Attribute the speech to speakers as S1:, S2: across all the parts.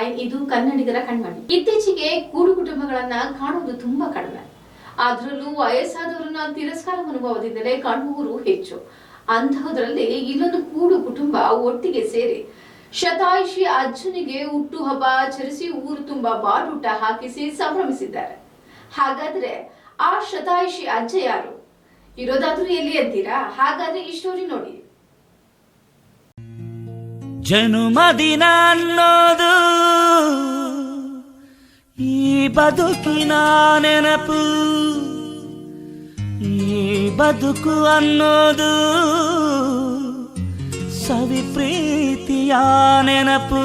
S1: 9 ಇದು ಕನ್ನಡಿಗರ ಕಣ್ಮಣಿ. ಇತ್ತೀಚೆಗೆ ಕೂಡು ಕುಟುಂಬಗಳನ್ನ ಕಾಣುವುದು ತುಂಬಾ ಕಡಿಮೆ. ಅದರಲ್ಲೂ ವಯಸ್ಸಾದವರನ್ನ ತಿರಸ್ಕಾರ ಮನೋಭಾವದಿಂದಲೇ ಕಾಣುವವರು ಹೆಚ್ಚು. ಅಂತಹದರಲ್ಲಿ ಇಲ್ಲೊಂದು ಕೂಡು ಕುಟುಂಬ ಒಟ್ಟಿಗೆ ಸೇರಿ ಶತಾಯುಷಿ ಅಜ್ಜನಿಗೆ ಹುಟ್ಟುಹಬ್ಬ ಆಚರಿಸಿ ಊರು ತುಂಬಾ ಬಾಡೂಟ ಹಾಕಿಸಿ ಸಂಭ್ರಮಿಸಿದ್ದಾರೆ. ಹಾಗಾದ್ರೆ ಆ ಶತಾಯುಷಿ ಅಜ್ಜ ಯಾರು? ಇರೋದಾದ್ರೂ ಎಲ್ಲಿ ಅಂತೀರಾ? ಹಾಗಾದ್ರೆ ಈ ಸ್ಟೋರಿ ನೋಡಿ.
S2: ಜನುಮದಿನ ಅನ್ನೋದು ಈ ಬದುಕಿನ ನೆನಪು, ಈ ಬದುಕು ಅನ್ನೋದು ಸವಿ ಪ್ರೀತಿಯ ನೆನಪು.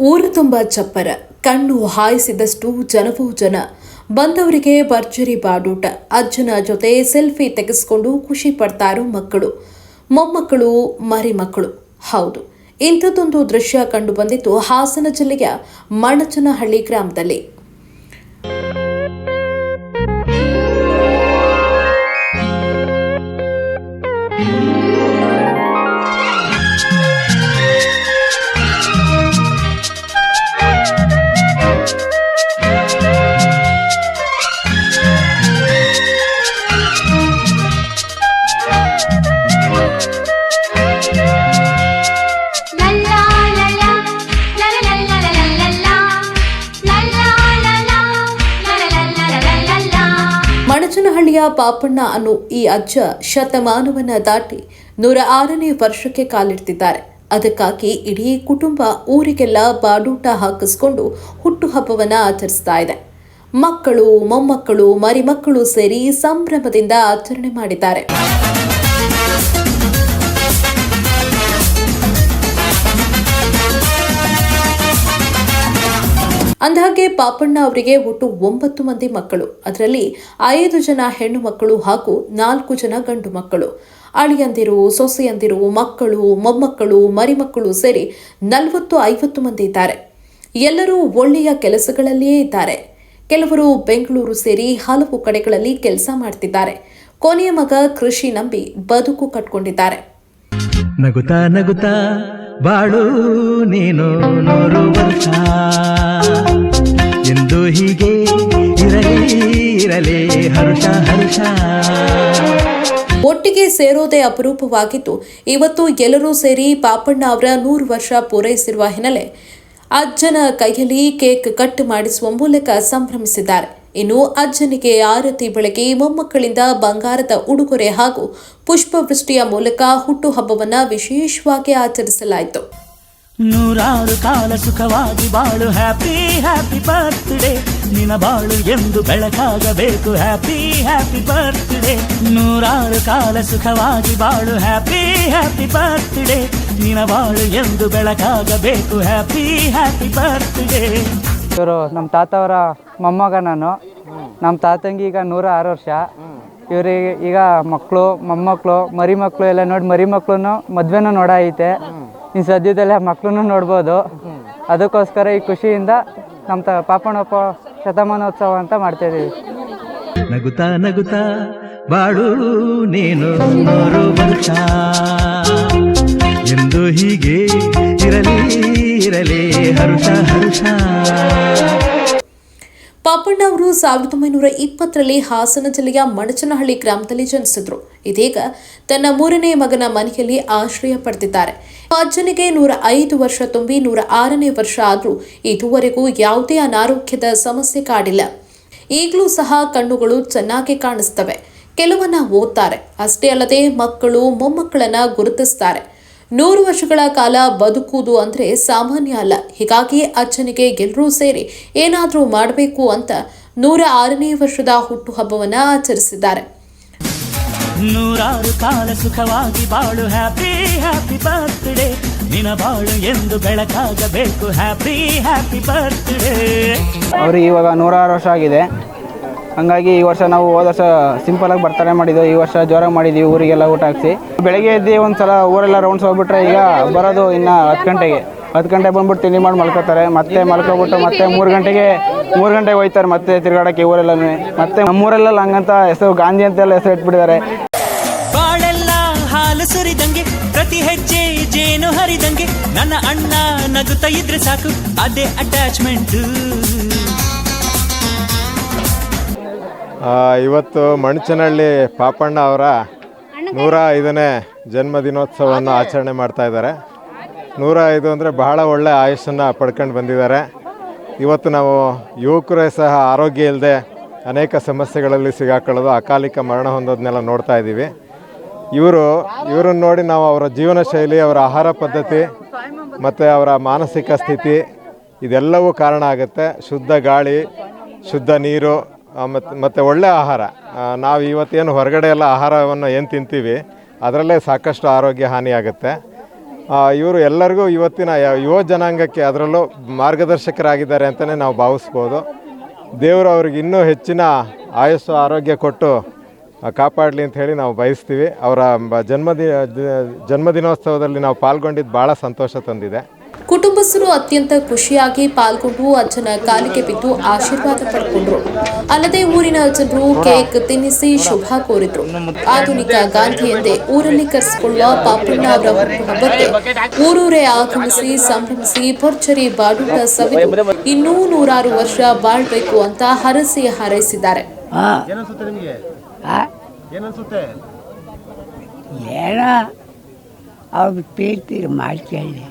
S3: ಊರು ತುಂಬ ಚಪ್ಪರ, ಕಣ್ಣು ಹಾಯಿಸಿದಷ್ಟು ಜನವೂ ಜನ. ಬಂದವರಿಗೆ ಭರ್ಜರಿ ಬಾಡೂಟ. ಅಜ್ಜನ ಜೊತೆ ಸೆಲ್ಫಿ ತೆಗೆಸಿಕೊಂಡು ಖುಷಿ ಪಡ್ತಾರೋ ಮಕ್ಕಳು, ಮೊಮ್ಮಕ್ಕಳು, ಮರಿಮಕ್ಕಳು. ಹೌದು, ಇಂಥದ್ದೊಂದು ದೃಶ್ಯ ಕಂಡು ಬಂದಿತ್ತು ಹಾಸನ ಜಿಲ್ಲೆಯ ಮಣಚನಹಳ್ಳಿ ಗ್ರಾಮದಲ್ಲಿ. ಮಣಚನಹಳ್ಳಿಯ ಪಾಪಣ್ಣ ಅನ್ನೋ ಈ ಅಜ್ಜ ಶತಮಾನವನ್ನ ದಾಟಿ 106ನೇ ವರ್ಷಕ್ಕೆ ಕಾಲಿಡ್ತಿದ್ದಾರೆ. ಅದಕ್ಕಾಗಿ ಇಡೀ ಕುಟುಂಬ ಊರಿಗೆಲ್ಲ ಬಾಡೂಟ ಹಾಕಿಸ್ಕೊಂಡು ಹುಟ್ಟುಹಬ್ಬವನ್ನ ಆಚರಿಸ್ತಾ ಇದೆ. ಮಕ್ಕಳು, ಮೊಮ್ಮಕ್ಕಳು, ಮರಿಮಕ್ಕಳು ಸೇರಿ ಸಂಭ್ರಮದಿಂದ ಆಚರಣೆ ಮಾಡಿದ್ದಾರೆ. ಅಂದಹಾಗೆ ಪಾಪಣ್ಣ ಅವರಿಗೆ ಒಟ್ಟು 9 ಮಂದಿ ಮಕ್ಕಳು. ಅದರಲ್ಲಿ 5 ಜನ ಹೆಣ್ಣು ಮಕ್ಕಳು ಹಾಗೂ 4 ಜನ ಗಂಡು ಮಕ್ಕಳು. ಅಳಿಯಂದಿರು, ಸೊಸೆಯಂದಿರು, ಮಕ್ಕಳು, ಮೊಮ್ಮಕ್ಕಳು, ಮರಿಮಕ್ಕಳು ಸೇರಿ 40-50 ಮಂದಿ ಇದ್ದಾರೆ. ಎಲ್ಲರೂ ಒಳ್ಳೆಯ ಕೆಲಸಗಳಲ್ಲಿಯೇ ಇದ್ದಾರೆ. ಕೆಲವರು ಬೆಂಗಳೂರು ಸೇರಿ ಹಲವು ಕಡೆಗಳಲ್ಲಿ ಕೆಲಸ ಮಾಡ್ತಿದ್ದಾರೆ. ಕೊನೆಯ ಮಗ ಕೃಷಿ ನಂಬಿ ಬದುಕು ಕಟ್ಕೊಂಡಿದ್ದಾರೆ.
S2: ನಗುತ್ತಾ ನಗುತ್ತಾ ಬಾಳು ನೀನು 100 ವರ್ಷ ಎಂದು ಹೀಗೆ ಇರಲಿ ಹರುಷ ಹರುಷ.
S3: ಒಟ್ಟಿಗೆ ಸೇರೋದೇ ಅಪರೂಪವಾಗಿದ್ದು ಇವತ್ತು ಎಲ್ಲರೂ ಸೇರಿ ಪಾಪಣ್ಣ ಅವರ 100 ವರ್ಷ ಪೂರೈಸಿರುವ ಹಿನ್ನೆಲೆ ಅಜ್ಜನ ಕೈಯಲ್ಲಿ ಕೇಕ್ ಕಟ್ ಮಾಡಿಸುವ ಮೂಲಕ ಸಂಭ್ರಮಿಸಿದ್ದಾರೆ. ಇನ್ನು ಅಜ್ಜನಿಗೆ ಆರತಿ ಬೆಳಗಿ ಮೊಮ್ಮಕ್ಕಳಿಂದ ಬಂಗಾರದ ಉಡುಗೊರೆ ಹಾಗೂ ಪುಷ್ಪವೃಷ್ಟಿಯ ಮೂಲಕ ಹುಟ್ಟುಹಬ್ಬವನ್ನ ವಿಶೇಷವಾಗಿ ಆಚರಿಸಲಾಯಿತು.
S2: 100 ಕಾಲ ಸುಖವಾಗಿ ಬಾಳು, ಹ್ಯಾಪಿ ಹ್ಯಾಪಿ ಬರ್ತ್ಡೇ, ನಿನ್ನ ಬಾಳು ಎಂದು ಬೆಳಕಾಗಬೇಕು, ಹ್ಯಾಪಿ ಹ್ಯಾಪಿ ಬರ್ತ್ಡೇ. 100 ಕಾಲ ಸುಖವಾಗಿ ಬಾಳು, ಹ್ಯಾಪಿ ಹ್ಯಾಪಿ ಬರ್ತ್ಡೇ, ನಿನ್ನ ಬಾಳು ಎಂದು ಬೆಳಕಾಗಬೇಕು, ಹ್ಯಾಪಿ ಹ್ಯಾಪಿ ಬರ್ತ್ಡೇ.
S4: ಇವರು ನಮ್ಮ ತಾತವರ ಮೊಮ್ಮಗ. ನಾನು ನಮ್ಮ ತಾತಂಗೆ ಈಗ 106 ವರ್ಷ. ಇವರಿಗೆ ಈಗ ಮಕ್ಕಳು, ಮೊಮ್ಮಕ್ಕಳು, ಮರಿಮಕ್ಕಳು ಎಲ್ಲ ನೋಡಿ, ಮರಿಮಕ್ಕಳು ಮದುವೆನೂ ನೋಡೈತೆ. ಇನ್ನು ಸದ್ಯದಲ್ಲೇ ಮಕ್ಕಳನ್ನು ನೋಡ್ಬೋದು. ಅದಕ್ಕೋಸ್ಕರ ಈ ಖುಷಿಯಿಂದ ನಮ್ಮ ಪಾಪಣ್ಣಪ್ಪ ಶತಮಾನೋತ್ಸವ ಅಂತ ಮಾಡ್ತಾಯಿದ್ದೀವಿ.
S2: ನಗುತ್ತಾ ನಗುತ್ತಾ ಬಾಳು ನೀನು 100 ವರ್ಷ ಎಂದು ಹೀಗೆ ಇರಲಿ ಹರುಷ ಹರುಷ.
S3: ಪಾಪಣ್ಣ ಅವರು 1920ರಲ್ಲಿ ಹಾಸನ ಜಿಲ್ಲೆಯ ಮಣಚನಹಳ್ಳಿ ಗ್ರಾಮದಲ್ಲಿ ಜನಿಸಿದ್ರು. ಇದೀಗ ತನ್ನ 3ನೇ ಮಗನ ಮನೆಯಲ್ಲಿ ಆಶ್ರಯ ಪಡೆದಿದ್ದಾರೆ. ಅಜ್ಜನಿಗೆ 105 ವರ್ಷ ತುಂಬಿ 106ನೇ ವರ್ಷ ಆದರೂ ಇದುವರೆಗೂ ಯಾವುದೇ ಅನಾರೋಗ್ಯದ ಸಮಸ್ಯೆ ಕಾಡಿಲ್ಲ. ಈಗಲೂ ಸಹ ಕಣ್ಣುಗಳು ಚೆನ್ನಾಗಿ ಕಾಣಿಸ್ತವೆ. ಕೆಲವನ್ನ ಓದ್ತಾರೆ. ಅಷ್ಟೇ ಅಲ್ಲದೆ ಮಕ್ಕಳು, ಮೊಮ್ಮಕ್ಕಳನ್ನ ಗುರುತಿಸ್ತಾರೆ. 100 ವರ್ಷಗಳ ಕಾಲ ಬದುಕುವುದು ಅಂದ್ರೆ ಸಾಮಾನ್ಯ ಅಲ್ಲ. ಹೀಗಾಗಿ ಅಜ್ಜನಿಗೆ ಎಲ್ಲರೂ ಸೇರಿ ಏನಾದರೂ ಮಾಡಬೇಕು ಅಂತ 106ನೇ ವರ್ಷದ ಹುಟ್ಟುಹಬ್ಬವನ್ನ ಆಚರಿಸಿದ್ದಾರೆ.
S2: 106 ಕಾಲ ಸುಖವಾಗಿ ಬಾಳು, ಹ್ಯಾಪಿ ಹ್ಯಾಪಿ ಬರ್ತ್ಡೇ, ನಿನ್ನ ಬಾಳು ಎಂದು ಬೆಳಕಾಗಬೇಕು, ಹ್ಯಾಪಿ ಹ್ಯಾಪಿ ಬರ್ತ್ಡೇ.
S4: ಅವ್ರಿಗೆ ಇವಾಗ 106 ವರ್ಷ ಆಗಿದೆ. ಹಂಗಾಗಿ ಈ ವರ್ಷ ನಾವು ಹೋದ ವರ್ಷ ಸಿಂಪಲಾಗಿ ಬರ್ತಾರೆ ಮಾಡಿದ್ದು, ಈ ವರ್ಷ ಜೋರಾಗಿ ಮಾಡಿದ್ದೀವಿ. ಊರಿಗೆಲ್ಲ ಊಟ ಹಾಕ್ಸಿ ಬೆಳಗ್ಗೆ ಎದ್ದು ಒಂದು ಸಲ ಊರೆಲ್ಲ ರೌಂಡ್ಸ್ ಹೋಗ್ಬಿಟ್ರೆ ಈಗ ಬರೋದು ಇನ್ನು 10 ಗಂಟೆಗೆ.
S5: 10 ಗಂಟೆಗೆ ಬಂದ್ಬಿಟ್ಟು ತಿಂಡಿ ಮಾಡಿ ಮಲ್ಕೋತಾರೆ. ಮತ್ತೆ ಮಲ್ಕೊಬಿಟ್ಟು ಮತ್ತೆ 3 ಗಂಟೆಗೆ ಹೋಯ್ತಾರೆ ಮತ್ತೆ ತಿರುಗಾಡೋಕ್ಕೆ ಊರೆಲ್ಲ. ಮತ್ತೆ ನಮ್ಮೂರೆಲ್ಲ ಹಂಗಂತ ಹೆಸರು ಗಾಂಧಿ ಅಂತೆಲ್ಲ ಹೆಸರು ಇಟ್ಬಿಟ್ಟಿದ್ದಾರೆ.
S2: ಬಾಳೆಲ್ಲ ಹಾಲು ಸುರಿದಂಗೆ ಪ್ರತಿ ಹೆಜ್ಜೆ ಜೇನು ಹರಿದಂಗೆ ನನ್ನ ಅಣ್ಣ ನಗುತ್ತಾ ಇದ್ರೆ ಸಾಕು ಅದೇ ಅಟ್ಯಾಚ್ಮೆಂಟ್.
S6: ಇವತ್ತು ಮಣಚನಹಳ್ಳಿ ಪಾಪಣ್ಣ ಅವರ 105ನೇ ಜನ್ಮದಿನೋತ್ಸವವನ್ನು ಆಚರಣೆ ಮಾಡ್ತಾ ಇದ್ದಾರೆ. 105 ಅಂದರೆ ಬಹಳ ಒಳ್ಳೆಯ ಆಯುಷನ್ನು ಪಡ್ಕೊಂಡು ಬಂದಿದ್ದಾರೆ. ಇವತ್ತು ನಾವು ಯುವಕರೇ ಸಹ ಆರೋಗ್ಯ ಇಲ್ಲದೆ ಅನೇಕ ಸಮಸ್ಯೆಗಳಲ್ಲಿ ಸಿಗಾಕೊಳ್ಳೋದು, ಅಕಾಲಿಕ ಮರಣ ಹೊಂದೋದನ್ನೆಲ್ಲ ನೋಡ್ತಾ ಇದ್ದೀವಿ. ಇವರನ್ನು ನೋಡಿ ನಾವು ಅವರ ಜೀವನ ಶೈಲಿ, ಅವರ ಆಹಾರ ಪದ್ಧತಿ ಮತ್ತು ಅವರ ಮಾನಸಿಕ ಸ್ಥಿತಿ ಇದೆಲ್ಲವೂ ಕಾರಣ ಆಗುತ್ತೆ. ಶುದ್ಧ ಗಾಳಿ, ಶುದ್ಧ ನೀರು ಮತ್ತು ಒಳ್ಳೆಯ ಆಹಾರ. ನಾವು ಇವತ್ತೇನು ಹೊರಗಡೆ ಎಲ್ಲ ಆಹಾರವನ್ನು ಏನು ತಿಂತೀವಿ ಅದರಲ್ಲೇ ಸಾಕಷ್ಟು ಆರೋಗ್ಯ ಹಾನಿಯಾಗುತ್ತೆ. ಇವರು ಎಲ್ಲರಿಗೂ ಇವತ್ತಿನ ಯುವ ಜನಾಂಗಕ್ಕೆ ಅದರಲ್ಲೂ ಮಾರ್ಗದರ್ಶಕರಾಗಿದ್ದಾರೆ ಅಂತಲೇ ನಾವು ಭಾವಿಸ್ಬೋದು. ದೇವರು ಅವ್ರಿಗೆ ಇನ್ನೂ ಹೆಚ್ಚಿನ ಆಯಸ್ಸು ಆರೋಗ್ಯ ಕೊಟ್ಟು ಕಾಪಾಡಲಿ ಅಂತ ಹೇಳಿ ನಾವು ಬಯಸ್ತೀವಿ. ಅವರ ಜನ್ಮದಿನೋತ್ಸವದಲ್ಲಿ ನಾವು ಪಾಲ್ಗೊಂಡಿದ್ದು ಭಾಳ ಸಂತೋಷ ತಂದಿದೆ.
S3: ಕುಟುಂಬಸ್ಥರು ಅತ್ಯಂತ ಖುಷಿಯಾಗಿ ಪಾಲ್ಗೊಂಡು ಅಜ್ಜನ ಕಾಲಿಗೆ ಬಿದ್ದು ಆಶೀರ್ವಾದ ಪಡೆದುಕೊಂಡ್ರು. ಅಲ್ಲದೆ ಊರಿನ ಜನರು ಕೇಕ್ ತಿನ್ನಿಸಿ ಶುಭ ಕೋರಿದ್ರು. ಆಧುನಿಕ ಗಾಂಧಿ ಎಂದೇ ಊರಲ್ಲಿ ಕರೆಸಿಕೊಳ್ಳುವ ಪಾಪಣ್ಣ ಅವರ ಹುಟ್ಟುಹಬ್ಬಕ್ಕೆ ಊರೂರೇ ಆಗಮಿಸಿ ಸಂಭ್ರಮಿಸಿ ಭರ್ಜರಿ ಬಾಡೂಟ ಸವಿದು ಇನ್ನೂ 106 ವರ್ಷ ಬಾಳ್ಬೇಕು ಅಂತ ಹರಸಿ ಹಾರೈಸಿದ್ದಾರೆ.
S7: ಅವ್ರು ಪ್ರೀತಿ ಮಾಡ್ಕೊಳ್ಳಿ.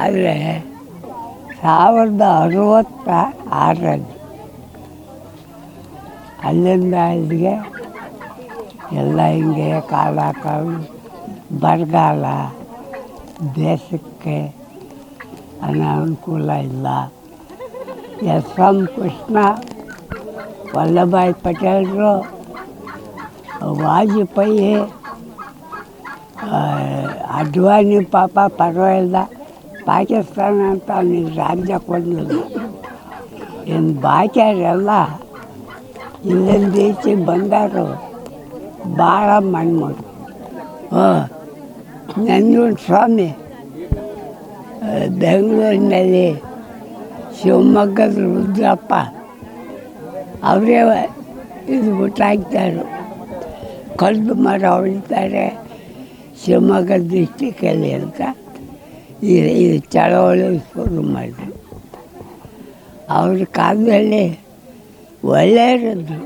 S7: ಆದರೆ 1966ರಲ್ಲಿ ಅಲ್ಲಿಂದ ಇಲ್ಲಿಗೆ ಎಲ್ಲ ಹಿಂಗೆ ಕಾಲ ಬರಗಾಲ, ದೇಶಕ್ಕೆ ಅನಾನುಕೂಲ ಇಲ್ಲ. ಎಸ್.ಎಂ. ಕೃಷ್ಣ, ವಲ್ಲಭಾಯ್ ಪಟೇಲರು, ವಾಜಪೇಯಿ, ಅಡ್ವಾಣಿ ಪಾಪ ಪರವಾಗಿಲ್ಲ, ಪಾಕಿಸ್ತಾನ ಅಂತ ನೀವು ರಾಜ್ಯ ಕೊಡಲಿಲ್ಲ. ಇನ್ನು ಬಾಕಿಯವರೆಲ್ಲ ಇಲ್ಲಿಂದ ಈಚೆ ಬಂದರು ಭಾಳ ಮಣ್ಮುಡು. ನಂಜುಂಡ ಸ್ವಾಮಿ ಬೆಂಗಳೂರಿನಲ್ಲಿ, ಶಿವಮೊಗ್ಗದ ರುದ್ರಪ್ಪ ಅವರೇ ಇದು ಬಿಟ್ಟಾಕ್ತಾರೆ. ಕಲ್ಲು ಮರ ಹೊಡಿತಾರೆ ಶಿವಮೊಗ್ಗ ಡಿಸ್ಟಿಕಲ್ಲಿ ಅಂತ ಇದು ಚಳವಳಿ ಶುರು ಮಾಡಿದ್ರು. ಅವ್ರ ಕಾಲದಲ್ಲಿ ಒಳ್ಳೆಯದು.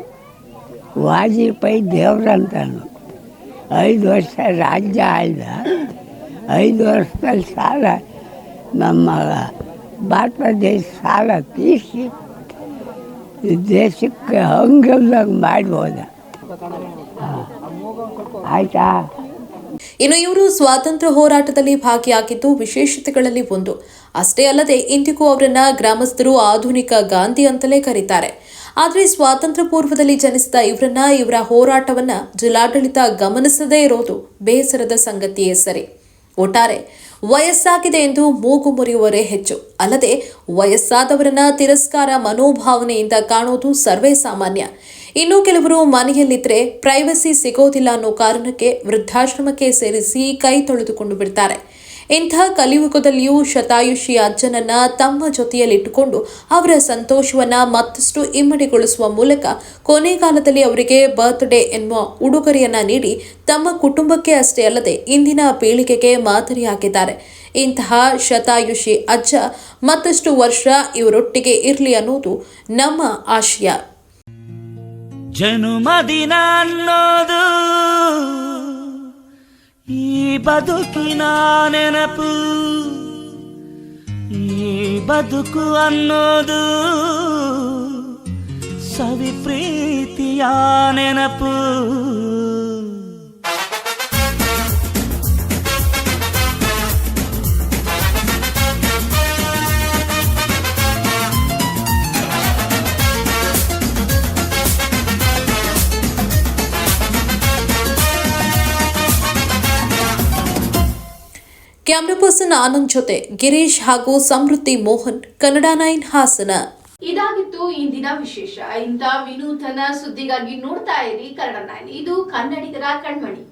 S7: ವಾಜಪೇಯಿ ದೇವ್ರಂತನು 5 ವರ್ಷ ರಾಜ್ಯ ಆಳಿದ. 5 ವರ್ಷದಲ್ಲಿ ಸಾಲ ನಮ್ಮ ಭಾರತ ದೇಶ ಸಾಲ ತೀರಿಸಿ ದೇಶಕ್ಕೆ ಹಂಗಲ್ದಂಗೆ ಮಾಡ್ಬೋದ. ಆಯಿತಾ?
S3: ಇನ್ನು ಇವರು ಸ್ವಾತಂತ್ರ್ಯ ಹೋರಾಟದಲ್ಲಿ ಭಾಗಿಯಾಗಿದ್ದು ವಿಶೇಷತೆಗಳಲ್ಲಿ ಒಂದು. ಅಷ್ಟೇ ಅಲ್ಲದೆ ಇಂದಿಗೂ ಅವರನ್ನ ಗ್ರಾಮಸ್ಥರು ಆಧುನಿಕ ಗಾಂಧಿ ಅಂತಲೇ ಕರೀತಾರೆ. ಆದರೆ ಸ್ವಾತಂತ್ರ್ಯ ಪೂರ್ವದಲ್ಲಿ ಜನಿಸಿದ ಇವರ ಹೋರಾಟವನ್ನ ಜಿಲ್ಲಾಡಳಿತ ಗಮನಿಸದೇ ಇರೋದು ಬೇಸರದ ಸಂಗತಿಯೇ ಸರಿ. ಒಟ್ಟಾರೆ ವಯಸ್ಸಾಗಿದೆ ಎಂದು ಮೂಗು ಮುರಿಯುವವರೇ ಹೆಚ್ಚು. ಅಲ್ಲದೆ ವಯಸ್ಸಾದವರನ್ನ ತಿರಸ್ಕಾರ ಮನೋಭಾವನೆಯಿಂದ ಕಾಣೋದು ಸರ್ವೇ ಸಾಮಾನ್ಯ. ಇನ್ನು ಕೆಲವರು ಮನೆಯಲ್ಲಿದ್ದರೆ ಪ್ರೈವಸಿ ಸಿಗೋದಿಲ್ಲ ಅನ್ನೋ ಕಾರಣಕ್ಕೆ ವೃದ್ಧಾಶ್ರಮಕ್ಕೆ ಸೇರಿಸಿ ಕೈ ತೊಳೆದುಕೊಂಡು ಬಿಡ್ತಾರೆ. ಇಂಥ ಕಲಿಯುಗದಲ್ಲಿಯೂ ಶತಾಯುಷಿ ಅಜ್ಜನನ್ನ ತಮ್ಮ ಜೊತೆಯಲ್ಲಿಟ್ಟುಕೊಂಡು ಅವರ ಸಂತೋಷವನ್ನ ಮತ್ತಷ್ಟು ಇಮ್ಮಡಿಗೊಳಿಸುವ ಮೂಲಕ ಕೊನೆಗಾಲದಲ್ಲಿ ಅವರಿಗೆ ಬರ್ತ್ಡೇ ಎನ್ನುವ ಉಡುಗೊರೆಯನ್ನ ನೀಡಿ ತಮ್ಮ ಕುಟುಂಬಕ್ಕೆ ಅಷ್ಟೇ ಅಲ್ಲದೆ ಇಂದಿನ ಪೀಳಿಗೆಗೆ ಮಾದರಿಯಾಗಿದ್ದಾರೆ. ಇಂತಹ ಶತಾಯುಷಿ ಅಜ್ಜ ಮತ್ತಷ್ಟು ವರ್ಷ ಇವರೊಟ್ಟಿಗೆ ಇರಲಿ ಅನ್ನೋದು ನಮ್ಮ ಆಶಯ.
S2: ಜನುಮದಿನ ಅನ್ನೋದು ಈ ಬದುಕಿನ ನೆನಪು, ಈ ಬದುಕು ಅನ್ನೋದು ಸವಿ ಪ್ರೀತಿಯ ನೆನಪು.
S3: ಕ್ಯಾಮ್ರಾ ಪರ್ಸನ್ ಆನಂದ್ ಜೊತೆ ಗಿರೀಶ್ ಹಾಗೂ ಸಮೃದ್ಧಿ ಮೋಹನ್, ಕನ್ನಡ 9 ಹಾಸನ.
S1: ಇದಾಗಿತ್ತು ಇಂದಿನ ವಿಶೇಷ. ಇಂಥ ವಿನೂತನ ಸುದ್ದಿಗಾಗಿ ನೋಡ್ತಾ ಇರಿ ಕನ್ನಡ 9. ಇದು ಕನ್ನಡಿಗರ ಕಣ್ಮಣಿ.